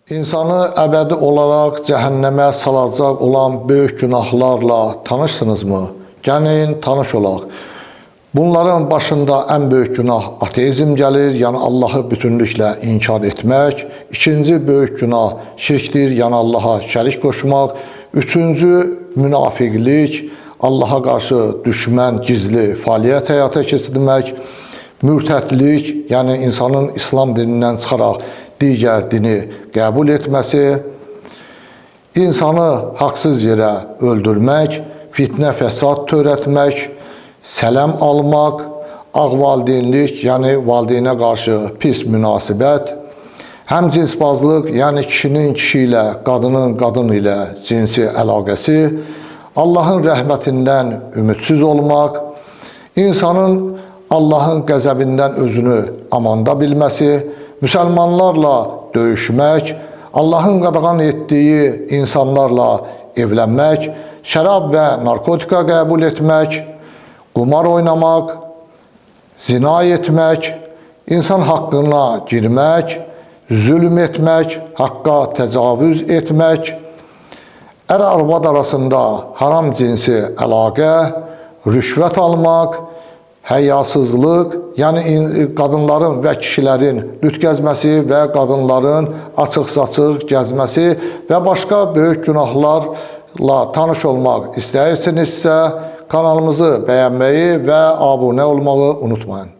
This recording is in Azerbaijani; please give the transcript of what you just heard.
İnsanı əbədi olaraq cəhənnəmə salacaq olan böyük günahlarla tanışsınızmı? Gəlin, tanış olaq. Bunların başında ən böyük günah ateizm gəlir, yəni Allahı bütünlüklə inkar etmək. İkinci böyük günah şirkdir, yəni Allaha şərik qoşmaq. Üçüncü münafiqlik, Allaha qarşı düşmən, gizli fəaliyyət həyata keçirmək. Mürtədlik, yəni insanın İslam dinindən çıxaraq digər dini qəbul etməsi, insanı haqsız yerə öldürmək, fitnə fəsad törətmək, sələm almaq, ağ valideynlik, yəni valideynə qarşı pis münasibət, həmcinsbazlıq, yəni kişinin kişi ilə, qadının qadın ilə cinsi əlaqəsi, Allahın rəhmətindən ümidsiz olmaq, insanın Allahın qəzəbindən özünü amanda bilməsi, müsəlmanlarla döyüşmək, Allahın qadağan etdiyi insanlarla evlənmək, şərab və narkotika qəbul etmək, qumar oynamaq, zina etmək, insan haqqına girmək, zülm etmək, haqqa təcavüz etmək, ər-arvad arasında haram cinsi əlaqə, rüşvət almaq, həyasızlıq, yəni qadınların və kişilərin lüt gəzməsi və qadınların açıq-saçıq gəzməsi və başqa böyük günahlarla tanış olmaq istəyirsinizsə, kanalımızı bəyənməyi və abunə olmağı unutmayın.